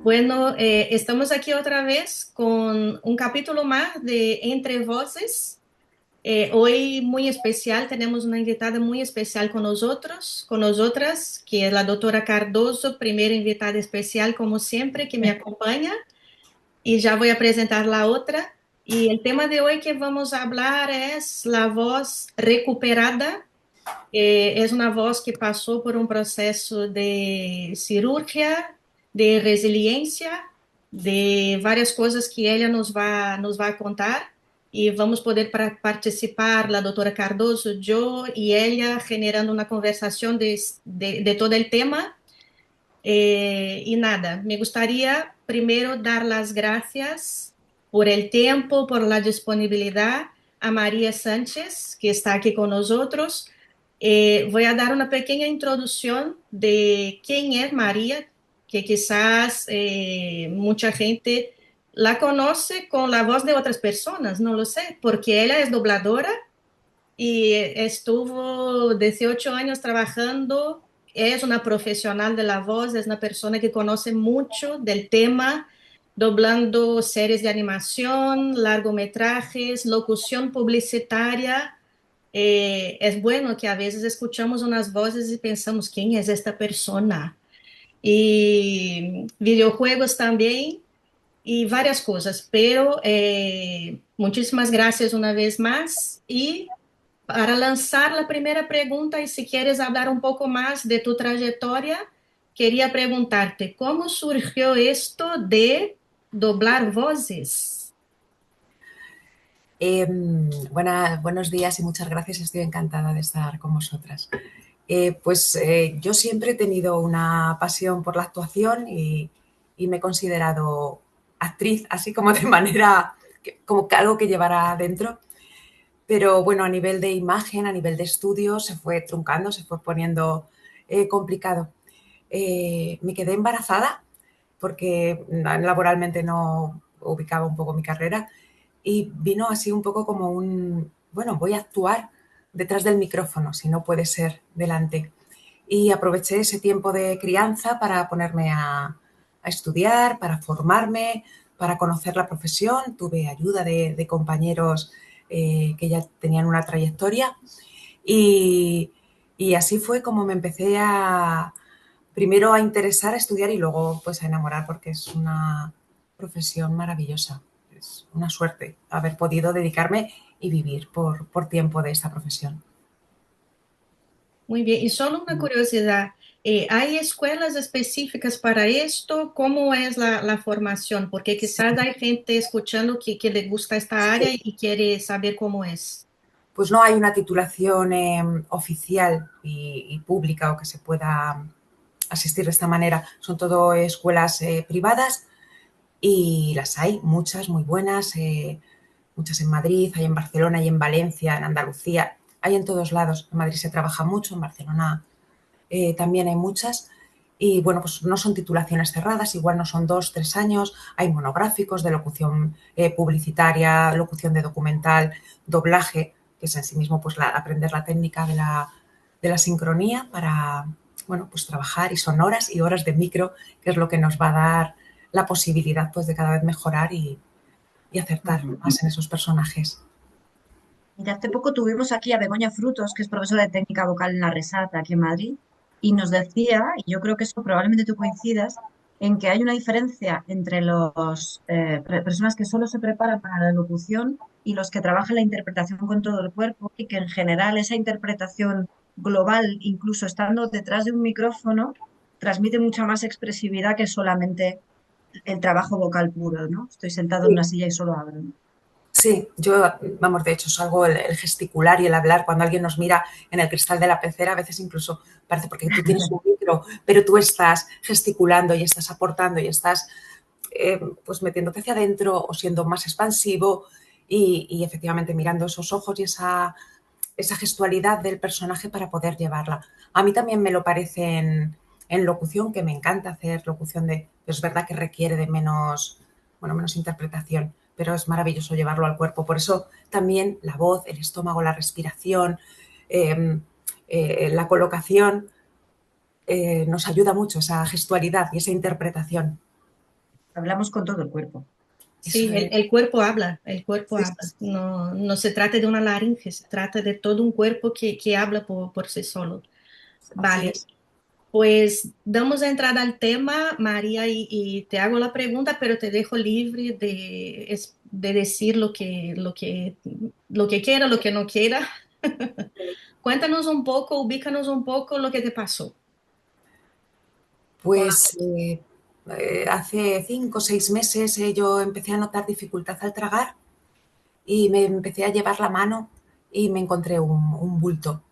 Bueno, estamos aquí otra vez con un capítulo más de Entre Voces. Hoy muy especial, tenemos una invitada muy especial con nosotras, que es la doctora Cardoso, primera invitada especial como siempre que me acompaña, y ya voy a presentar la otra. Y el tema de hoy que vamos a hablar es la voz recuperada. Es una voz que pasó por un proceso de cirugía, de resiliencia, de varias cosas que ella nos va a contar y vamos poder participar, la doctora Cardoso, yo y ella, generando una conversación de todo el tema. Y nada, me gustaría primero dar las gracias por el tiempo, por la disponibilidad a María Sánchez, que está aquí con nosotros. Voy a dar una pequeña introducción de quién es María, que quizás mucha gente la conoce con la voz de otras personas, no lo sé, porque ella es dobladora y estuvo 18 años trabajando. Es una profesional de la voz, es una persona que conoce mucho del tema, doblando series de animación, largometrajes, locución publicitaria. Es bueno que a veces escuchamos unas voces y pensamos, ¿quién es esta persona? Y videojuegos también y varias cosas, pero muchísimas gracias una vez más y para lanzar la primera pregunta, y si quieres hablar un poco más de tu trayectoria, quería preguntarte, ¿cómo surgió esto de doblar voces? Buenos días y muchas gracias. Estoy encantada de estar con vosotras. Yo siempre he tenido una pasión por la actuación y me he considerado actriz, así como de manera, como que algo que llevara dentro. Pero bueno, a nivel de imagen, a nivel de estudio, se fue truncando, se fue poniendo complicado. Me quedé embarazada porque laboralmente no ubicaba un poco mi carrera y vino así un poco como bueno, voy a actuar detrás del micrófono, si no puede ser delante. Y aproveché ese tiempo de crianza para ponerme a estudiar, para formarme, para conocer la profesión. Tuve ayuda de compañeros que ya tenían una trayectoria y, y así fue como me empecé primero a interesar, a estudiar y luego pues a enamorar porque es una profesión maravillosa. Es una suerte haber podido dedicarme y vivir por tiempo de esta profesión. Muy bien, y solo una curiosidad, ¿hay escuelas específicas para esto? ¿Cómo es la formación? Porque Sí, quizás hay gente escuchando que le gusta esta área sí. y quiere saber cómo es. Pues no hay una titulación oficial y pública o que se pueda asistir de esta manera. Son todo escuelas privadas y las hay, muchas muy buenas, muchas en Madrid, hay en Barcelona, hay en Valencia, en Andalucía, hay en todos lados. En Madrid se trabaja mucho, en Barcelona también hay muchas. Y bueno, pues no son titulaciones cerradas, igual no son 2, 3 años, hay monográficos de locución publicitaria, locución de documental, doblaje, que es en sí mismo pues aprender la técnica de la sincronía para, bueno, pues trabajar, y son horas y horas de micro, que es lo que nos va a dar la posibilidad pues de cada vez mejorar y acertar más en esos personajes. Mira, hace poco tuvimos aquí a Begoña Frutos, que es profesora de técnica vocal en la Resata, aquí en Madrid, y nos decía, y yo creo que eso probablemente tú coincidas, en que hay una diferencia entre los personas que solo se preparan para la locución y los que trabajan la interpretación con todo el cuerpo, y que en general esa interpretación global, incluso estando detrás de un micrófono, transmite mucha más expresividad que solamente el trabajo vocal puro, ¿no? Estoy sentado en una silla y solo hablo, ¿no? Sí, yo, vamos, de hecho, salgo el gesticular y el hablar. Cuando alguien nos mira en el cristal de la pecera, a veces incluso parece porque tú tienes un micro, pero tú estás gesticulando y estás aportando y estás pues metiéndote hacia adentro o siendo más expansivo y efectivamente mirando esos ojos y esa gestualidad del personaje para poder llevarla. A mí también me lo parece en locución, que me encanta hacer locución es verdad que requiere de menos, bueno, menos interpretación, pero es maravilloso llevarlo al cuerpo. Por eso también la voz, el estómago, la respiración, la colocación, nos ayuda mucho esa gestualidad y esa interpretación. Hablamos con todo el cuerpo. Eso Sí, es. el cuerpo habla, el cuerpo Sí, habla. No, no se trata de una laringe, se trata de todo un cuerpo que habla por sí solo. así Vale, es. pues damos entrada al tema, María, y te hago la pregunta, pero te dejo libre de decir lo que quiera, lo que no quiera. Cuéntanos un poco, ubícanos un poco lo que te pasó con la Pues voz. hace 5 o 6 meses yo empecé a notar dificultad al tragar y me empecé a llevar la mano y me encontré un bulto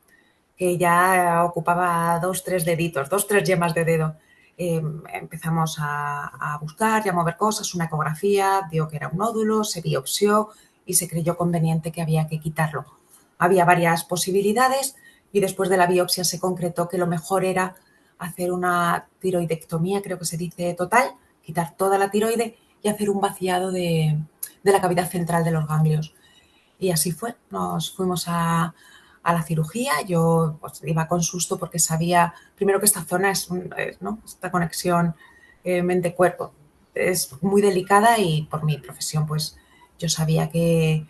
que ya ocupaba 2, 3 deditos, 2, 3 yemas de dedo. Empezamos a buscar y a mover cosas, una ecografía, dio que era un nódulo, se biopsió y se creyó conveniente que había que quitarlo. Había varias posibilidades y después de la biopsia se concretó que lo mejor era hacer una tiroidectomía, creo que se dice total, quitar toda la tiroide y hacer un vaciado de la cavidad central de los ganglios. Y así fue, nos fuimos a la cirugía, yo pues, iba con susto porque sabía, primero que esta zona ¿no? Esta conexión mente-cuerpo es muy delicada y por mi profesión pues yo sabía que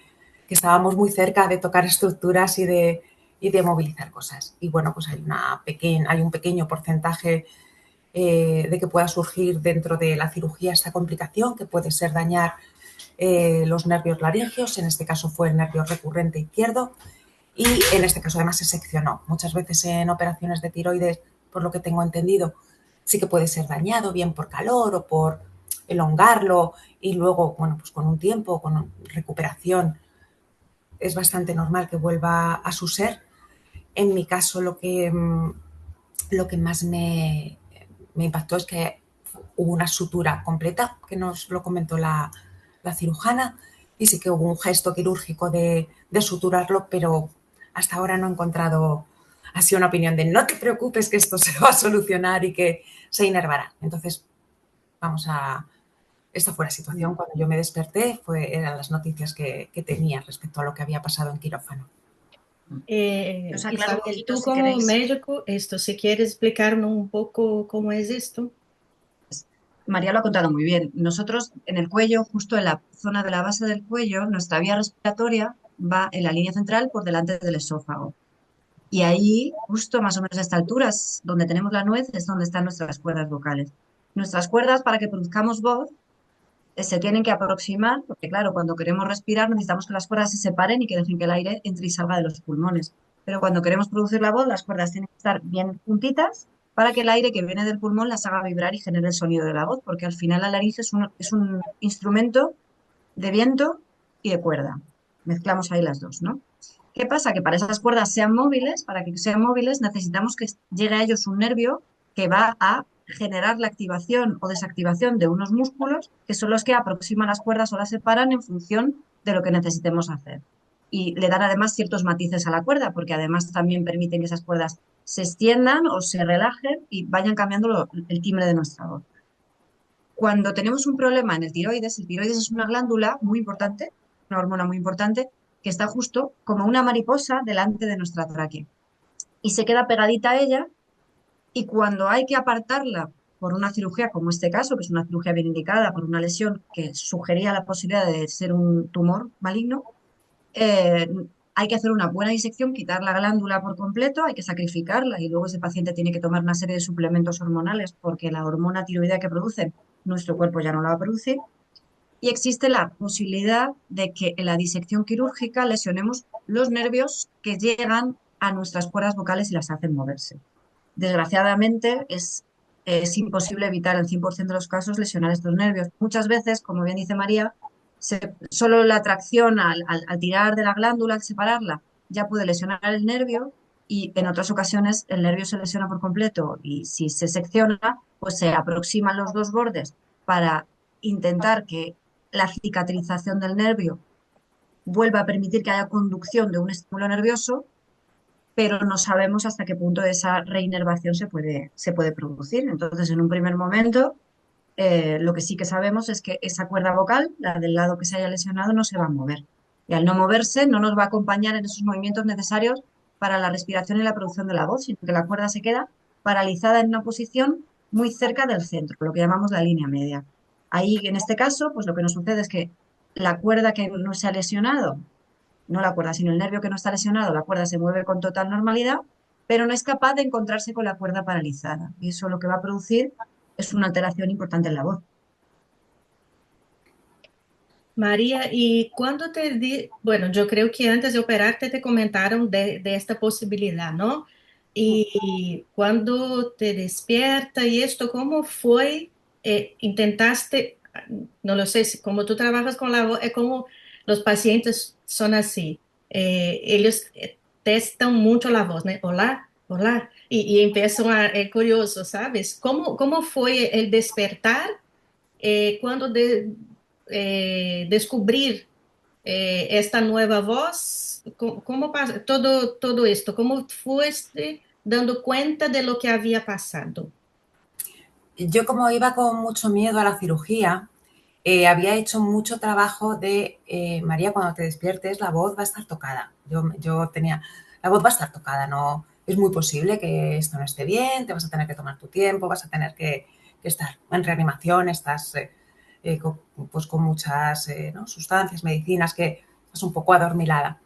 estábamos muy cerca de tocar estructuras y de movilizar cosas. Y bueno, pues hay un pequeño porcentaje de que pueda surgir dentro de la cirugía esta complicación, que puede ser dañar los nervios laringeos, en este caso fue el nervio recurrente izquierdo, y en este caso además se seccionó. Muchas veces en operaciones de tiroides, por lo que tengo entendido, sí que puede ser dañado, bien por calor o por elongarlo, y luego, bueno, pues con un tiempo, con recuperación, es bastante normal que vuelva a su ser. En mi caso, lo que más me impactó es que hubo una sutura completa, que nos lo comentó la cirujana, y sí que hubo un gesto quirúrgico de suturarlo, pero hasta ahora no he encontrado así una opinión de no te preocupes que esto se va a solucionar y que se inervará. Entonces, vamos a... Esta fue la situación cuando yo me desperté, eran las noticias que tenía respecto a lo que había pasado en quirófano. Os aclaro un Isabel, poquito tú si como queréis. médico, si quieres explicarnos un poco cómo es esto. María lo ha contado muy bien. Nosotros en el cuello, justo en la zona de la base del cuello, nuestra vía respiratoria va en la línea central por delante del esófago. Y ahí, justo más o menos a esta altura, donde tenemos la nuez, es donde están nuestras cuerdas vocales. Nuestras cuerdas, para que produzcamos voz, se tienen que aproximar, porque claro, cuando queremos respirar necesitamos que las cuerdas se separen y que dejen que el aire entre y salga de los pulmones. Pero cuando queremos producir la voz, las cuerdas tienen que estar bien juntitas para que el aire que viene del pulmón las haga vibrar y genere el sonido de la voz, porque al final la laringe es un instrumento de viento y de cuerda. Mezclamos ahí las dos, ¿no? ¿Qué pasa? Que para esas cuerdas sean móviles, para que sean móviles, necesitamos que llegue a ellos un nervio que va a generar la activación o desactivación de unos músculos que son los que aproximan las cuerdas o las separan en función de lo que necesitemos hacer. Y le dan además ciertos matices a la cuerda, porque además también permiten que esas cuerdas se extiendan o se relajen y vayan cambiando el timbre de nuestra voz. Cuando tenemos un problema en el tiroides es una glándula muy importante, una hormona muy importante, que está justo como una mariposa delante de nuestra tráquea y se queda pegadita a ella, y cuando hay que apartarla por una cirugía como este caso, que es una cirugía bien indicada por una lesión que sugería la posibilidad de ser un tumor maligno, eh, hay que hacer una buena disección, quitar la glándula por completo, hay que sacrificarla y luego ese paciente tiene que tomar una serie de suplementos hormonales porque la hormona tiroidea que produce nuestro cuerpo ya no la va a producir. Y existe la posibilidad de que en la disección quirúrgica lesionemos los nervios que llegan a nuestras cuerdas vocales y las hacen moverse. Desgraciadamente, es imposible evitar en 100% de los casos lesionar estos nervios. Muchas veces, como bien dice María, solo la tracción al tirar de la glándula, al separarla, ya puede lesionar el nervio, y en otras ocasiones el nervio se lesiona por completo y si se secciona, pues se aproximan los dos bordes para intentar que la cicatrización del nervio vuelva a permitir que haya conducción de un estímulo nervioso, pero no sabemos hasta qué punto esa reinervación se puede producir. Entonces, en un primer momento, Lo que sí que sabemos es que esa cuerda vocal, la del lado que se haya lesionado, no se va a mover. Y al no moverse, no nos va a acompañar en esos movimientos necesarios para la respiración y la producción de la voz, sino que la cuerda se queda paralizada en una posición muy cerca del centro, lo que llamamos la línea media. Ahí, en este caso, pues lo que nos sucede es que la cuerda que no se ha lesionado, no la cuerda, sino el nervio que no está lesionado, la cuerda se mueve con total normalidad, pero no es capaz de encontrarse con la cuerda paralizada. Y eso lo que va a producir es una alteración importante en la voz. María, y cuando bueno, yo creo que antes de operarte te comentaron de esta posibilidad, ¿no? Y cuando te despierta y esto, ¿cómo fue? Intentaste, no lo sé, como tú trabajas con la voz, es como los pacientes son así. Ellos testan mucho la voz, ¿no? Hola, hola, y empiezan a, curioso, ¿sabes? ¿Cómo fue el despertar? Cuando descubrir esta nueva voz, ¿cómo pasa todo esto? ¿Cómo fuiste dando cuenta de lo que había pasado? Yo como iba con mucho miedo a la cirugía, había hecho mucho trabajo de, María, cuando te despiertes la voz va a estar tocada. Yo tenía, la voz va a estar tocada, no, es muy posible que esto no esté bien, te vas a tener que tomar tu tiempo, vas a tener que estar en reanimación, estás pues con muchas ¿no? sustancias, medicinas, que estás un poco adormilada.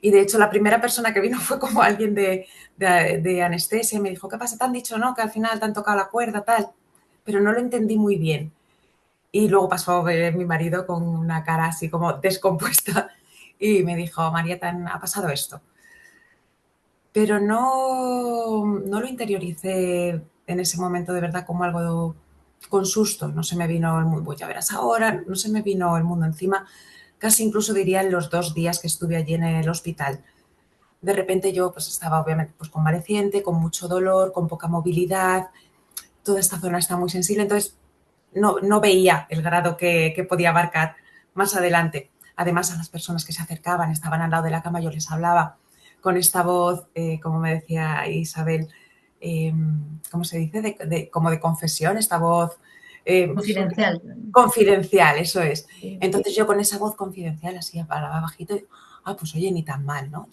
Y de hecho la primera persona que vino fue como alguien de anestesia y me dijo, ¿qué pasa? ¿Te han dicho no? Que al final te han tocado la cuerda, tal. Pero no lo entendí muy bien. Y luego pasó mi marido con una cara así como descompuesta y me dijo, María, ha pasado esto. Pero no lo interioricé en ese momento de verdad como algo con susto. No se me vino el mundo, pues ya verás ahora, no se me vino el mundo encima. Casi incluso diría en los 2 días que estuve allí en el hospital. De repente yo pues estaba obviamente pues convaleciente, con mucho dolor, con poca movilidad. Toda esta zona está muy sensible, entonces no veía el grado que podía abarcar más adelante. Además, a las personas que se acercaban, estaban al lado de la cama, yo les hablaba con esta voz, como me decía Isabel, ¿cómo se dice? Como de confesión, esta voz Confidencial. confidencial, eso es. Sí. Entonces yo con esa voz confidencial, así hablaba bajito, pues oye, ni tan mal, ¿no?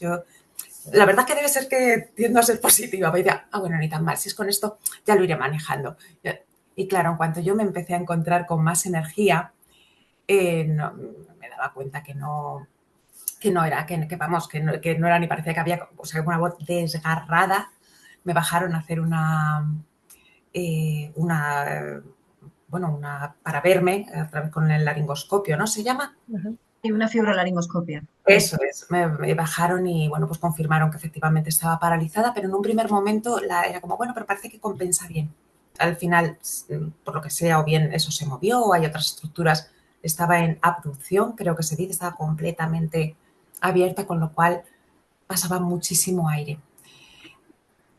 La verdad que debe ser que tiendo a ser positiva. Me decía, bueno, ni tan mal, si es con esto ya lo iré manejando. Y claro, en cuanto yo me empecé a encontrar con más energía, me daba cuenta que no era, vamos, que no era ni parecía que había, o sea, una voz desgarrada. Me bajaron a hacer para verme, a través con el laringoscopio, ¿no? ¿Se llama? Ajá. Y una fibrolaringoscopia. Eso es, me bajaron y bueno, pues confirmaron que efectivamente estaba paralizada, pero en un primer momento era como, bueno, pero parece que compensa bien. Al final, por lo que sea, o bien eso se movió, o hay otras estructuras, estaba en abducción, creo que se dice, estaba completamente abierta, con lo cual pasaba muchísimo aire.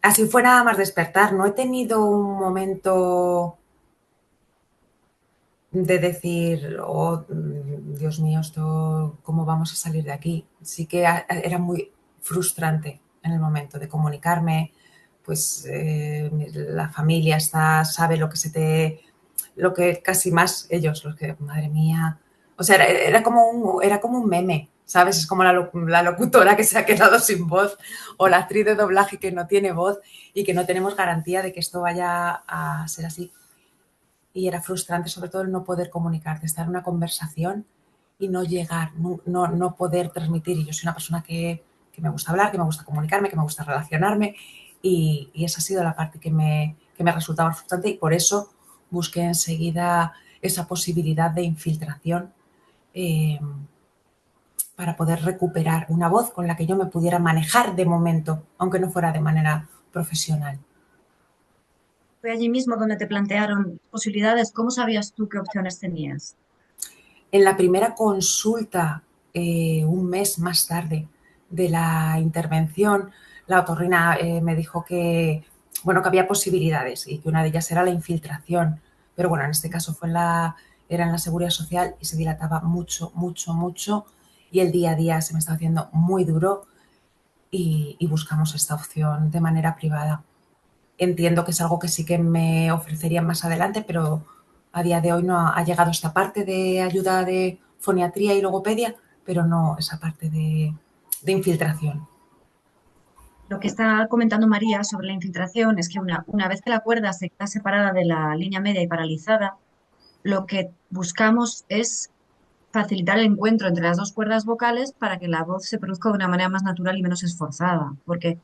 Así fue nada más despertar, no he tenido un momento de decir, oh, Dios mío, esto, ¿cómo vamos a salir de aquí? Sí que era muy frustrante en el momento de comunicarme, pues la familia sabe lo que casi más ellos, los que, madre mía, o sea, era como un meme, ¿sabes? Es como la locutora que se ha quedado sin voz o la actriz de doblaje que no tiene voz y que no tenemos garantía de que esto vaya a ser así. Y era frustrante, sobre todo, el no poder comunicarte, estar en una conversación y no llegar, no poder transmitir. Y yo soy una persona que me gusta hablar, que me gusta comunicarme, que me gusta relacionarme, y esa ha sido la parte que me resultaba frustrante, y por eso busqué enseguida esa posibilidad de infiltración para poder recuperar una voz con la que yo me pudiera manejar de momento, aunque no fuera de manera profesional. Fue allí mismo donde te plantearon posibilidades. ¿Cómo sabías tú qué opciones tenías? En la primera consulta, un mes más tarde de la intervención, la otorrina me dijo que había posibilidades y que una de ellas era la infiltración. Pero bueno, en este caso era en la Seguridad Social y se dilataba mucho, mucho, mucho, y el día a día se me estaba haciendo muy duro, y buscamos esta opción de manera privada. Entiendo que es algo que sí que me ofrecerían más adelante, pero A día de hoy no ha llegado esta parte de ayuda de foniatría y logopedia, pero no esa parte de infiltración. Lo que está comentando María sobre la infiltración es que una vez que la cuerda se queda separada de la línea media y paralizada, lo que buscamos es facilitar el encuentro entre las dos cuerdas vocales para que la voz se produzca de una manera más natural y menos esforzada, porque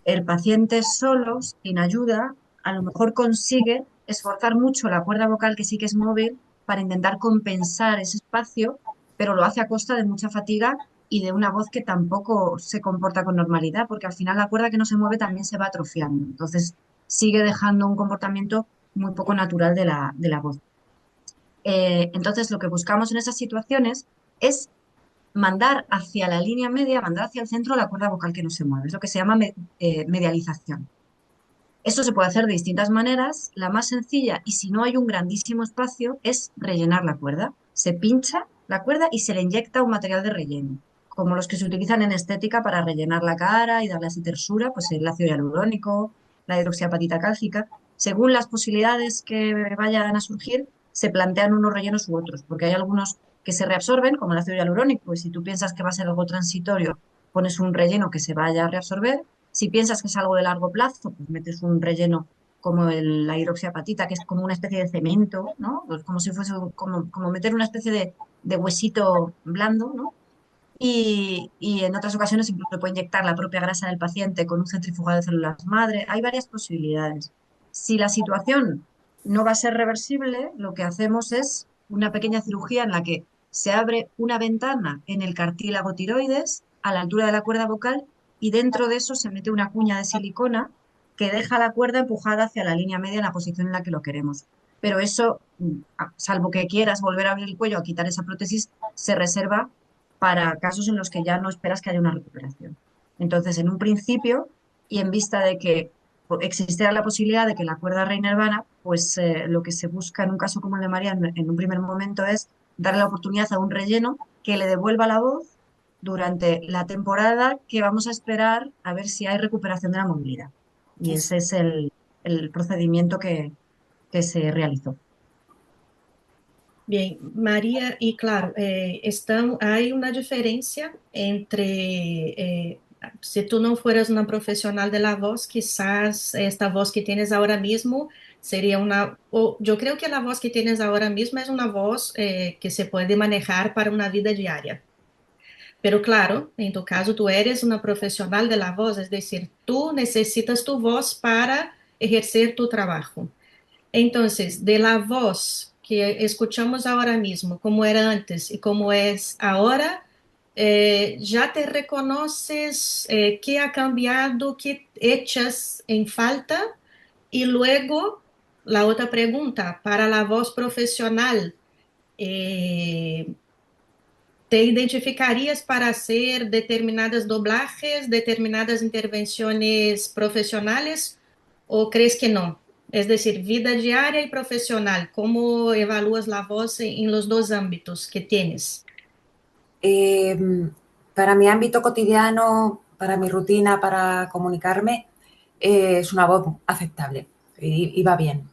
el paciente solo, sin ayuda, a lo mejor consigue esforzar mucho la cuerda vocal que sí que es móvil para intentar compensar ese espacio, pero lo hace a costa de mucha fatiga y de una voz que tampoco se comporta con normalidad, porque al final la cuerda que no se mueve también se va atrofiando. Entonces sigue dejando un comportamiento muy poco natural de la voz. Entonces lo que buscamos en esas situaciones es mandar hacia la línea media, mandar hacia el centro la cuerda vocal que no se mueve. Es lo que se llama medialización. Eso se puede hacer de distintas maneras. La más sencilla, y si no hay un grandísimo espacio, es rellenar la cuerda. Se pincha la cuerda y se le inyecta un material de relleno, como los que se utilizan en estética para rellenar la cara y darle así tersura, pues el ácido hialurónico, la hidroxiapatita cálcica. Según las posibilidades que vayan a surgir, se plantean unos rellenos u otros, porque hay algunos que se reabsorben, como el ácido hialurónico, y si tú piensas que va a ser algo transitorio, pones un relleno que se vaya a reabsorber. Si piensas que es algo de largo plazo, pues metes un relleno como la hidroxiapatita, que es como una especie de cemento, ¿no? Pues como si fuese como meter una especie de huesito blando, ¿no? Y en otras ocasiones incluso se puede inyectar la propia grasa del paciente con un centrifugado de células madre. Hay varias posibilidades. Si la situación no va a ser reversible, lo que hacemos es una pequeña cirugía en la que se abre una ventana en el cartílago tiroides a la altura de la cuerda vocal y dentro de eso se mete una cuña de silicona que deja la cuerda empujada hacia la línea media en la posición en la que lo queremos. Pero eso, salvo que quieras volver a abrir el cuello a quitar esa prótesis, se reserva para casos en los que ya no esperas que haya una recuperación. Entonces, en un principio, y en vista de que existiera la posibilidad de que la cuerda reinervara, pues lo que se busca en un caso como el de María en un primer momento es darle la oportunidad a un relleno que le devuelva la voz durante la temporada que vamos a esperar a ver si hay recuperación de la movilidad. Y ese es el procedimiento que se realizó. Bien, María, y claro, hay una diferencia entre, si tú no fueras una profesional de la voz, quizás esta voz que tienes ahora mismo sería yo creo que la voz que tienes ahora mismo es una voz que se puede manejar para una vida diaria. Pero claro, en tu caso tú eres una profesional de la voz, es decir, tú necesitas tu voz para ejercer tu trabajo. Entonces, de la voz que escuchamos ahora mismo, como era antes y como es ahora, ¿ya te reconoces qué ha cambiado, qué echas en falta? Y luego, la otra pregunta, para la voz profesional, eh, ¿te identificarías para hacer determinadas doblajes, determinadas intervenciones profesionales o crees que no? Es decir, vida diaria y profesional, ¿cómo evalúas la voz en los dos ámbitos que tienes? Eh, para mi ámbito cotidiano, para mi rutina, para comunicarme, es una voz aceptable y va bien.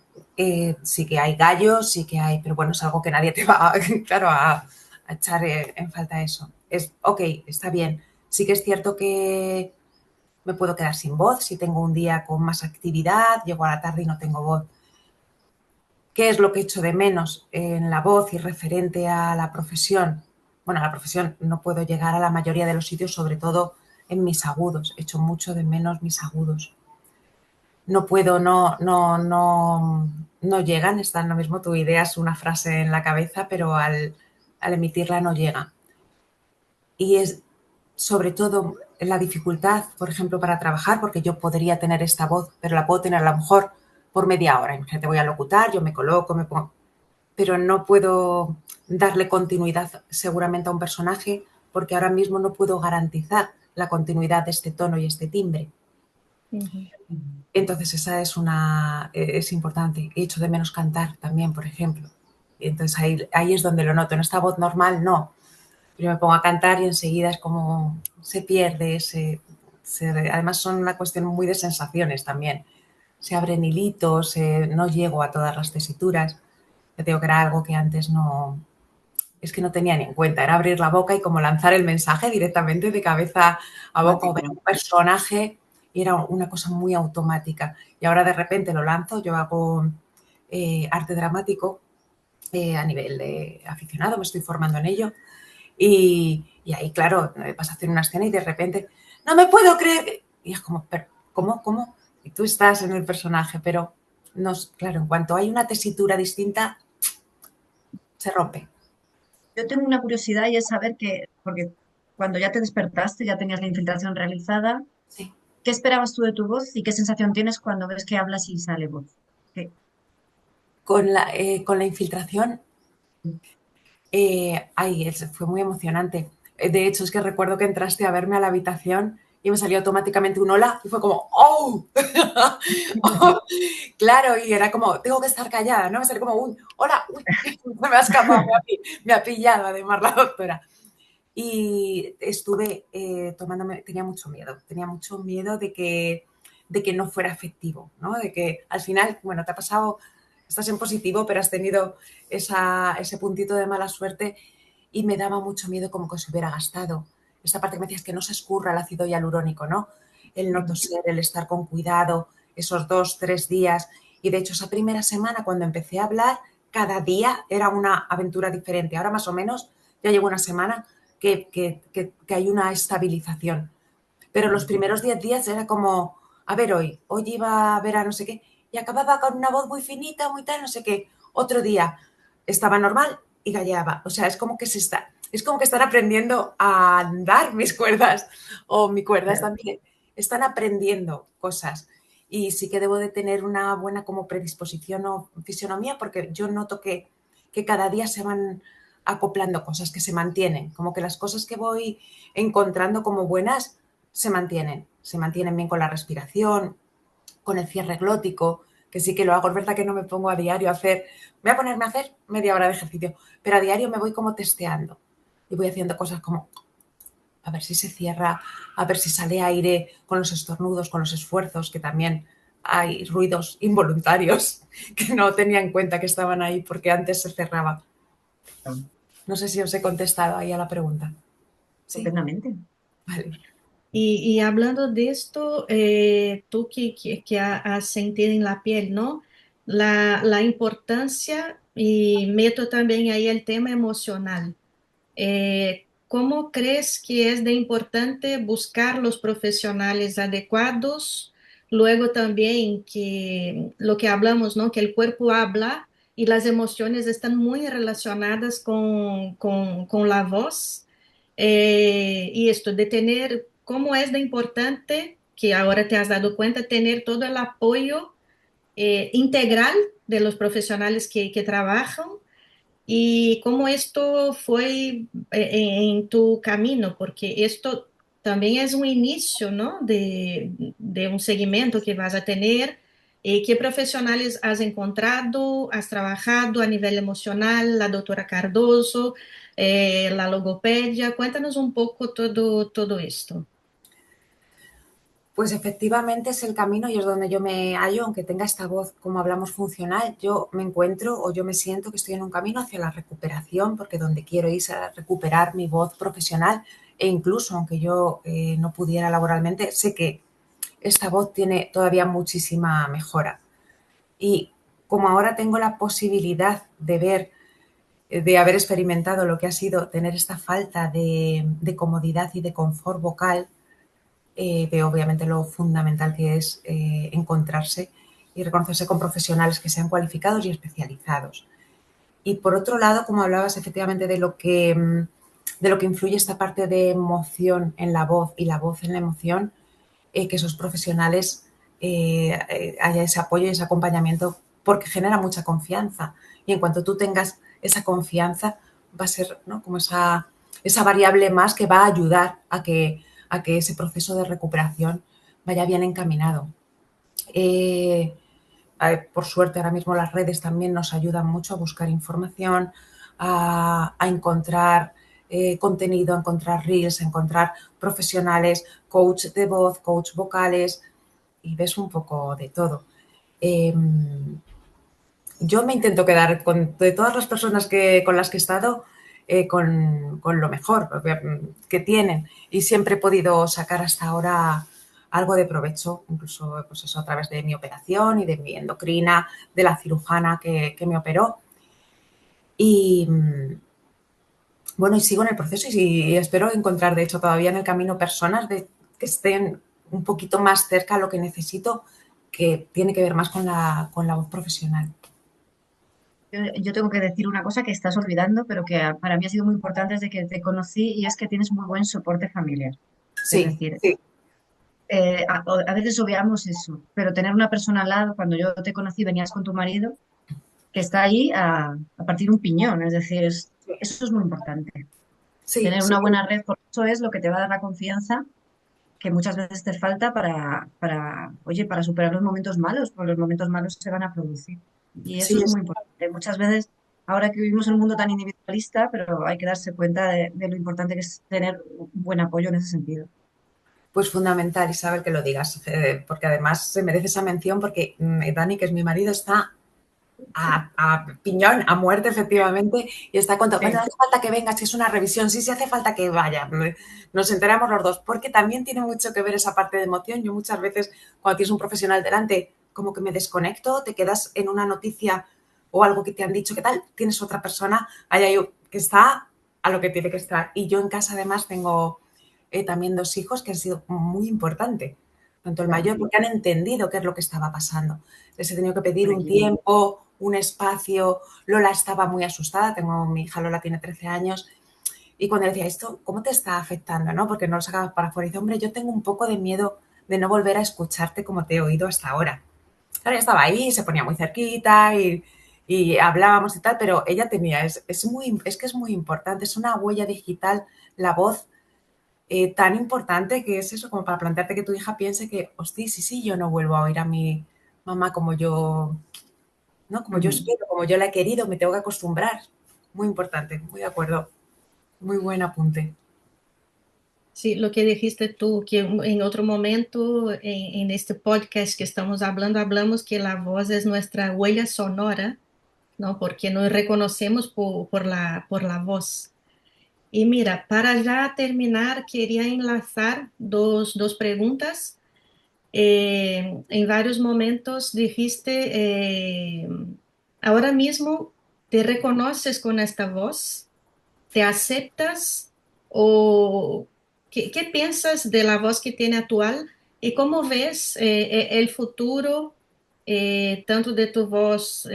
Sí que hay gallos, sí que hay, pero bueno, es algo que nadie te va, claro, a echar en falta eso. Es, ok, está bien. Sí que es cierto que me puedo quedar sin voz si tengo un día con más actividad, llego a la tarde y no tengo voz. ¿Qué es lo que echo de menos en la voz y referente a la profesión? Bueno, a la profesión no puedo llegar a la mayoría de los sitios, sobre todo en mis agudos. Echo mucho de menos mis agudos. No puedo, no llegan, están lo mismo, tu idea es una frase en la cabeza, pero al emitirla no llega. Y es sobre todo la dificultad, por ejemplo, para trabajar, porque yo podría tener esta voz, pero la puedo tener a lo mejor por media hora. Imagínate, voy a locutar, yo me coloco, me pongo, pero no puedo darle continuidad seguramente a un personaje porque ahora mismo no puedo garantizar la continuidad de este tono y este timbre. Ujú. Entonces esa es importante. He hecho de menos cantar también, por ejemplo. Entonces ahí es donde lo noto. En esta voz normal no. Pero me pongo a cantar y enseguida es como se pierde, además son una cuestión muy de sensaciones también. Se abren hilitos, no llego a todas las tesituras. Yo digo que era algo que antes no, es que no tenía ni en cuenta, era abrir la boca y como lanzar el mensaje directamente de cabeza a boca o ver un personaje y era una cosa muy automática. Y ahora de repente lo lanzo, yo hago arte dramático a nivel de aficionado, me estoy formando en ello y ahí, claro, vas a hacer una escena y de repente, no me puedo creer, y es como, pero, ¿cómo? Y tú estás en el personaje, pero no, claro, en cuanto hay una tesitura distinta, se rompe. Yo tengo una curiosidad y es saber que, porque cuando ya te despertaste, ya tenías la infiltración realizada, Sí. ¿qué esperabas tú de tu voz y qué sensación tienes cuando ves que hablas y sale voz? ¿Qué? Con la infiltración, fue muy emocionante. De hecho, es que recuerdo que entraste a verme a la habitación y me salió automáticamente un hola y fue como ¡oh! Oh, claro, y era como, tengo que estar callada, ¿no? Me salió como un hola, uy, me ha escapado, me ha pillado además la doctora. Y estuve tomándome, tenía mucho miedo de que no fuera efectivo, ¿no? De que al final, bueno, te ha pasado, estás en positivo, pero has tenido ese puntito de mala suerte y me daba mucho miedo como que se hubiera gastado. Esta parte que me decías que no se escurra el ácido hialurónico, ¿no? El no toser, el estar con cuidado, esos 2, 3 días. Y de hecho, esa primera semana, cuando empecé a hablar, cada día era una aventura diferente. Ahora más o menos ya llevo una semana que hay una estabilización. Pero los primeros 10 días era como, a ver, hoy iba a ver a no sé qué, y acababa con una voz muy finita, muy tal, no sé qué. Otro día estaba normal y galleaba. O sea, es como que están aprendiendo a andar mis cuerdas, o mis cuerdas también, están aprendiendo cosas. Y sí que debo de tener una buena como predisposición o fisionomía, porque yo noto que cada día se van acoplando cosas, que se mantienen, como que las cosas que voy encontrando como buenas se mantienen bien con la respiración, con el cierre glótico, que sí que lo hago. Es verdad que no me pongo a diario a hacer, voy a ponerme a hacer media hora de ejercicio, pero a diario me voy como testeando y voy haciendo cosas como a ver si se cierra, a ver si sale aire con los estornudos, con los esfuerzos, que también hay ruidos involuntarios que no tenía en cuenta que estaban ahí porque antes se cerraba. No sé si os he contestado ahí a la pregunta. ¿Sí? Estupendamente. Vale. Y hablando de esto, tú que has sentido en la piel, ¿no? La importancia, y meto también ahí el tema emocional. ¿Cómo crees que es de importante buscar los profesionales adecuados? Luego también que lo que hablamos, ¿no? Que el cuerpo habla y las emociones están muy relacionadas con la voz. Y esto de tener, ¿cómo es de importante que ahora te has dado cuenta, tener todo el apoyo integral de los profesionales que trabajan? Y cómo esto fue en tu camino, porque esto también es un inicio, ¿no? De un seguimiento que vas a tener. ¿Qué profesionales has encontrado, has trabajado a nivel emocional? La doctora Cardoso, la logopedia. Cuéntanos un poco todo esto. Pues efectivamente es el camino y es donde yo me hallo, aunque tenga esta voz, como hablamos, funcional, yo me encuentro o yo me siento que estoy en un camino hacia la recuperación, porque donde quiero ir es a recuperar mi voz profesional e incluso aunque yo no pudiera laboralmente, sé que esta voz tiene todavía muchísima mejora. Y como ahora tengo la posibilidad de ver, de haber experimentado lo que ha sido tener esta falta de comodidad y de confort vocal, veo obviamente lo fundamental que es encontrarse y reconocerse con profesionales que sean cualificados y especializados. Y por otro lado, como hablabas efectivamente de lo que influye esta parte de emoción en la voz y la voz en la emoción, que esos profesionales haya ese apoyo y ese acompañamiento porque genera mucha confianza. Y en cuanto tú tengas esa confianza, va a ser, ¿no?, como esa variable más que va a ayudar a que ese proceso de recuperación vaya bien encaminado. Eh, por suerte, ahora mismo las redes también nos ayudan mucho a buscar información, a encontrar contenido, a encontrar reels, a encontrar profesionales, coach de voz, coach vocales, y ves un poco de todo. Eh, yo me intento quedar de todas las personas con las que he estado con lo mejor que tienen y siempre he podido sacar hasta ahora algo de provecho, incluso pues eso, a través de mi operación y de mi endocrina, de la cirujana que me operó. Y bueno, y sigo en el proceso y espero encontrar, de hecho, todavía en el camino personas que estén un poquito más cerca a lo que necesito, que tiene que ver más con la voz profesional. Yo tengo que decir una cosa que estás olvidando, pero que para mí ha sido muy importante desde que te conocí y es que tienes muy buen soporte familiar. Es Sí, decir, sí, a veces obviamos eso, pero tener una persona al lado, cuando yo te conocí venías con tu marido, que está ahí a partir un piñón, es decir, eso es muy importante. sí, Tener sí. una buena red, por eso es lo que te va a dar la confianza que muchas veces te falta oye, para superar los momentos malos, porque los momentos malos se van a producir. Y eso Sí, es muy importante. Muchas veces, ahora que vivimos en un mundo tan individualista, pero hay que darse cuenta de lo importante que es tener un buen apoyo en ese sentido. pues fundamental, Isabel, que lo digas, porque además se merece esa mención porque Dani, que es mi marido, está a piñón, a muerte, efectivamente, y está contando, bueno, no Sí. hace falta que vengas, si es una revisión, sí, sí hace falta que vaya, nos enteramos los dos, porque también tiene mucho que ver esa parte de emoción. Yo muchas veces, cuando tienes un profesional delante, como que me desconecto, te quedas en una noticia o algo que te han dicho, ¿qué tal? Tienes otra persona allá yo, que está a lo que tiene que estar. Y yo en casa además tengo también dos hijos que han sido muy importantes, tanto el Claro, mayor, porque han entendido qué es lo que estaba pasando. Les he tenido que pedir un tranquilo. tiempo, un espacio. Lola estaba muy asustada, mi hija Lola tiene 13 años, y cuando le decía esto, ¿cómo te está afectando? ¿No? Porque no lo sacabas para afuera. Y dice, hombre, yo tengo un poco de miedo de no volver a escucharte como te he oído hasta ahora. Claro, ella estaba ahí, se ponía muy cerquita y hablábamos y tal, pero ella tenía, es que es muy importante, es una huella digital, la voz tan importante que es eso, como para plantearte que tu hija piense que, hostia, sí, sí, yo no vuelvo a oír a mi mamá como yo, ¿no? Como yo Ujú. espero, como yo la he querido, me tengo que acostumbrar. Muy importante, muy de acuerdo. Muy buen apunte. Sí, lo que dijiste tú, que en otro momento en este podcast que estamos hablando, hablamos que la voz es nuestra huella sonora, ¿no? Porque nos reconocemos por la voz. Y mira, para ya terminar, quería enlazar dos preguntas. En varios momentos dijiste, ahora mismo te reconoces con esta voz, te aceptas o qué piensas de la voz que tiene actual y cómo ves el futuro, tanto de tu voz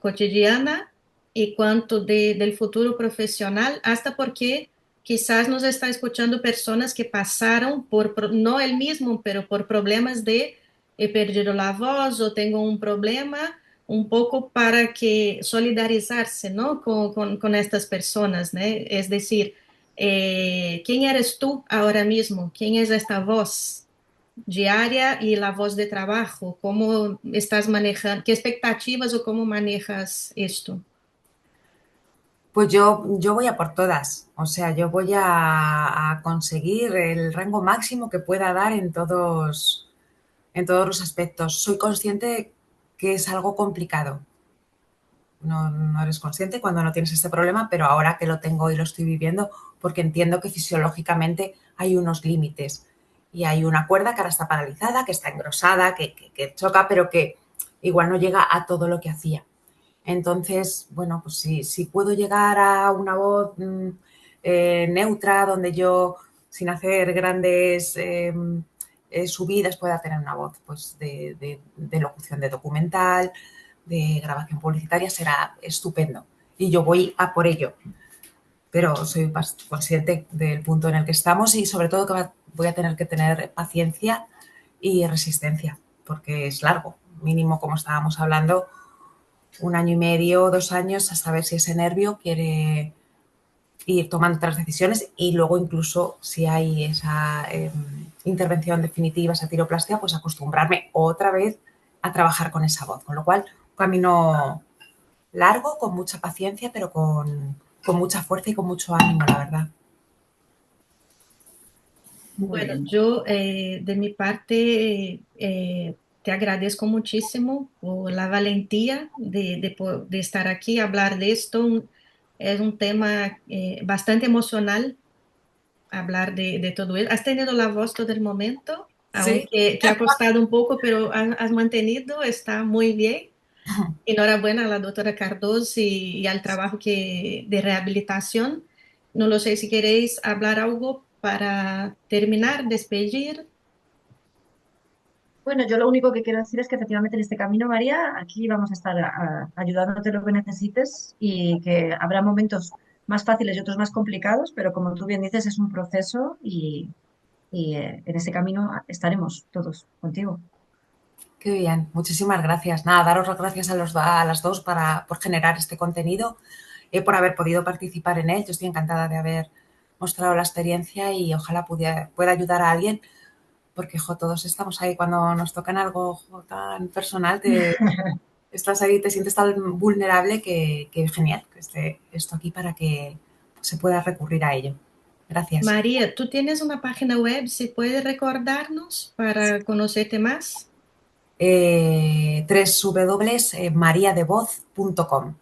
cotidiana y cuanto del futuro profesional, hasta porque quizás nos está escuchando personas que pasaron no el mismo, pero por problemas de he perdido la voz o tengo un problema un poco para que solidarizarse, ¿no? Con estas personas, ¿no? Es decir, ¿quién eres tú ahora mismo? ¿Quién es esta voz diaria y la voz de trabajo? ¿Cómo estás manejando? ¿Qué expectativas o cómo manejas esto? Pues yo voy a por todas. O sea, yo voy a conseguir el rango máximo que pueda dar en todos los aspectos. Soy consciente que es algo complicado. No, no eres consciente cuando no tienes este problema, pero ahora que lo tengo y lo estoy viviendo, porque entiendo que fisiológicamente hay unos límites y hay una cuerda que ahora está paralizada, que está engrosada, que choca, pero que igual no llega a todo lo que hacía. Entonces, bueno, pues si puedo llegar a una voz neutra, donde yo, sin hacer grandes subidas, pueda tener una voz pues, de locución de documental, de grabación publicitaria, será estupendo. Y yo voy a por ello, pero soy consciente del punto en el que estamos y sobre todo que voy a tener que tener paciencia y resistencia, porque es largo, mínimo como estábamos hablando, 1 año y medio, 2 años, hasta ver si ese nervio quiere ir tomando otras decisiones y luego incluso si hay esa intervención definitiva, esa tiroplastia, pues acostumbrarme otra vez a trabajar con esa voz. Con lo cual, un camino largo, con mucha paciencia, pero con mucha fuerza y con mucho ánimo, la verdad. Muy Bueno, bien. yo de mi parte te agradezco muchísimo por la valentía de estar aquí, hablar de esto. Es un tema bastante emocional, hablar de todo eso. Has tenido la voz todo el momento, Sí. aunque ha costado un poco, pero has mantenido, está muy bien. Enhorabuena a la doctora Cardoso y al trabajo de rehabilitación. No lo sé si queréis hablar algo para terminar, despedir. Bueno, yo lo único que quiero decir es que efectivamente en este camino, María, aquí vamos a estar ayudándote lo que necesites y que habrá momentos más fáciles y otros más complicados, pero como tú bien dices, es un proceso y en ese camino estaremos todos contigo. Qué bien, muchísimas gracias. Nada, daros las gracias a las dos por generar este contenido, por haber podido participar en él. Yo estoy encantada de haber mostrado la experiencia y ojalá pueda ayudar a alguien, porque todos estamos ahí cuando nos tocan algo tan personal, estás ahí, te sientes tan vulnerable que genial que esté esto aquí para que se pueda recurrir a ello. Gracias. María, tú tienes una página web, si puedes recordarnos para conocerte más. www.mariadevoz.com.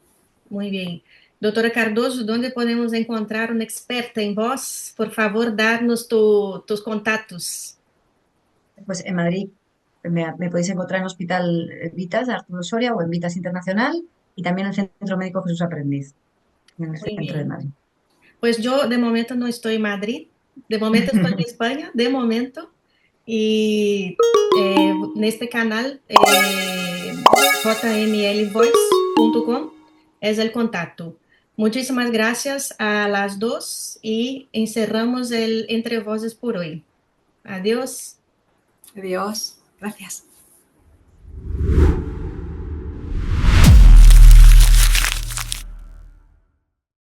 Muy bien. Doctora Cardoso, ¿dónde podemos encontrar una experta en voz? Por favor, darnos tus contactos. Pues en Madrid me podéis encontrar en Hospital Vitas de Arturo Soria o en Vitas Internacional y también en el Centro Médico Jesús Aprendiz, en el Muy centro de bien. Madrid. Pues yo de momento no estoy en Madrid, de momento estoy en España, de momento. Y en este canal, jmlvoice.com es el contacto. Muchísimas gracias a las dos y encerramos el Entre Voces por hoy. Adiós. Adiós. Gracias.